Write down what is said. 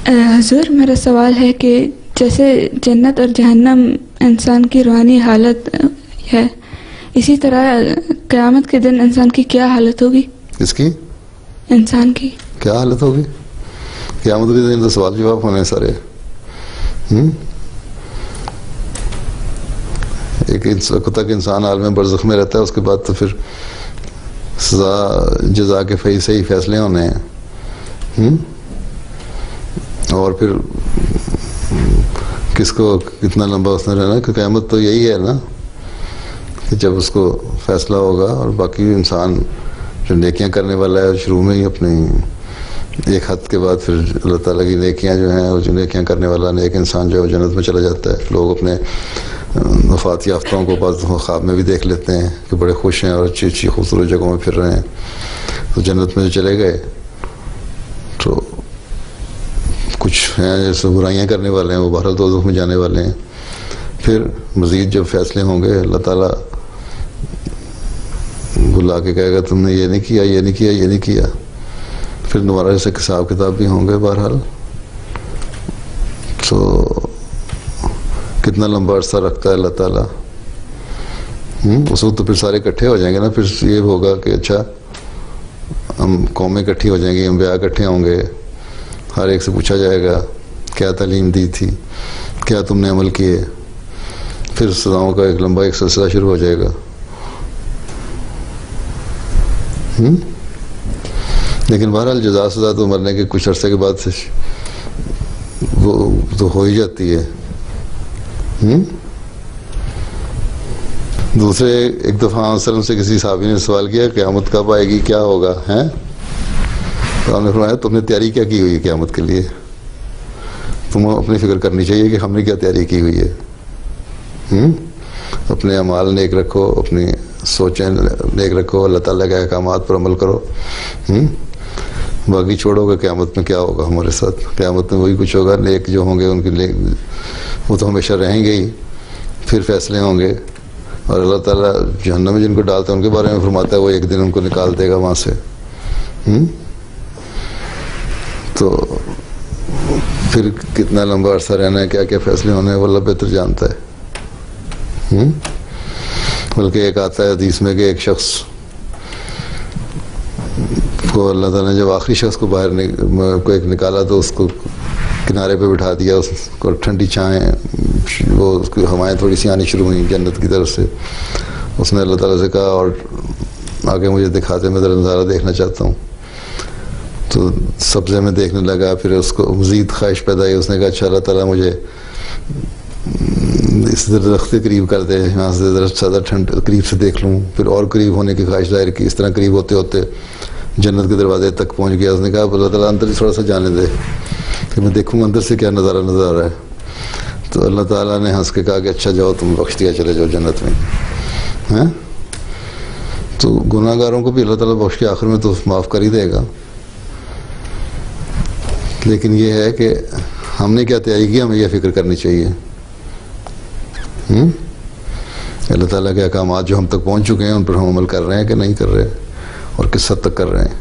حضور میرا سوال ہے کہ جیسے جنت اور جہنم انسان کی روحانی حالت ہے، اسی طرح قیامت کے دن انسان کی کیا حالت ہوگی؟ کس کی؟ انسان کی کیا حالت ہوگی؟ قیامت کے دن تو سوال جواب ہونے سارے. ایک وقت تک انسان عالم برزخ میں رہتا ہے، اس کے بعد تو پھر سزا جزا کے صحیح فیصلے ہونے ہیں. اور پھر کس کو کتنا لمبا اس نے رہنا، کہ قیامت تو یہی ہے نا کہ جب اس کو فیصلہ ہوگا. اور باقی انسان جو نیکیاں کرنے والا ہے شروع میں ہی اپنی ایک حد کے بعد پھر اللہ تعالیٰ کی نیکیاں جو ہیں، وہ جو نیکیاں کرنے والا نیک انسان جو ہے وہ جنت میں چلا جاتا ہے. لوگ اپنے وفات یافتوں کو بعض خواب میں بھی دیکھ لیتے ہیں کہ بڑے خوش ہیں اور اچھی اچھی خوبصورت جگہوں میں پھر رہے ہیں. تو جنت میں جو چلے گئے تو کچھ ہیں جیسے برائیاں کرنے والے ہیں، وہ بہرحال دوزخ میں جانے والے ہیں. پھر مزید جب فیصلے ہوں گے اللہ تعالیٰ بلا کے کہے گا تم نے یہ نہیں کیا، یہ نہیں کیا، یہ نہیں کیا. پھر دوبارہ جیسے حساب کتاب بھی ہوں گے بہرحال. تو کتنا لمبا عرصہ رکھتا ہے اللہ تعالیٰ. اس وقت تو پھر سارے اکٹھے ہو جائیں گے نا. پھر یہ ہوگا کہ اچھا ہم قومیں اکٹھی ہو جائیں گی، انبیاء اکٹھے ہوں گے. ہر ایک سے پوچھا جائے گا کیا تعلیم دی تھی، کیا تم نے عمل کیے. پھر سزاؤں کا ایک لمبا ایک سلسلہ شروع ہو جائے گا. لیکن بہرحال جزا سزا تو مرنے کے کچھ عرصے کے بعد سے وہ تو ہو ہی جاتی ہے. دوسرے ایک دفعہ وسلم سے کسی صحابی نے سوال کیا قیامت کب آئے گی، کیا ہوگا ہیں. تو ہم نے فرمایا تم نے تیاری کیا کی ہوئی ہے قیامت کے لیے؟ تم اپنی فکر کرنی چاہیے کہ ہم نے کیا تیاری کی ہوئی ہے. اپنے اعمال نیک رکھو، اپنی سوچیں نیک رکھو، اللہ تعالیٰ کے احکامات پر عمل کرو. باقی چھوڑو گے قیامت میں کیا ہوگا ہمارے ساتھ. قیامت میں وہی کچھ ہوگا، نیک جو ہوں گے ان کے وہ تو ہمیشہ رہیں گے ہی. پھر فیصلے ہوں گے. اور اللہ تعالیٰ جہنم میں جن کو ڈالتا ہے ان کے بارے میں فرماتا ہے وہ ایک دن ان کو نکال دے گا وہاں سے. تو پھر کتنا لمبا عرصہ رہنا ہے، کیا کیا فیصلے ہونے ہیں، وہ اللہ بہتر جانتا ہے. بلکہ ایک آتا ہے حدیث میں کہ ایک شخص کو اللہ تعالیٰ نے جب آخری شخص کو باہر کو ایک نکالا تو اس کو کنارے پہ بٹھا دیا. اس کو ٹھنڈی چھائیں، وہ اس کی ہوائیں تھوڑی سی آنی شروع ہوئیں جنت کی طرف سے. اس نے اللہ تعالیٰ سے کہا اور آگے مجھے دکھاتے، میں ذرا نظارہ دیکھنا چاہتا ہوں. تو سبزے میں دیکھنے لگا. پھر اس کو مزید خواہش پیدا ہوئی. اس نے کہا اچھا اللہ تعالیٰ مجھے اس درخت کے قریب کر دے، یہاں سے ذرا زیادہ ٹھنڈ قریب سے دیکھ لوں. پھر اور قریب ہونے کی خواہش ظاہر کی. اس طرح قریب ہوتے ہوتے جنت کے دروازے تک پہنچ گیا. اس نے کہا اللہ تعالیٰ اندر ہی تھوڑا سا جانے دے کہ میں دیکھوں گا اندر سے کیا نظارہ نظر آ رہا ہے. تو اللہ تعالیٰ نے ہنس کے کہا کہ اچھا جاؤ تم بخش دیا چلے جاؤ جنت میں. تو گناہ گاروں کو بھی اللہ تعالیٰ بخش کے آخر میں تو معاف کر ہی دے گا. لیکن یہ ہے کہ ہم نے کیا تیاری کی، ہمیں یہ فکر کرنی چاہیے. اللہ تعالیٰ کے احکامات جو ہم تک پہنچ چکے ہیں ان پر ہم عمل کر رہے ہیں کہ نہیں کر رہے، اور کس حد تک کر رہے ہیں.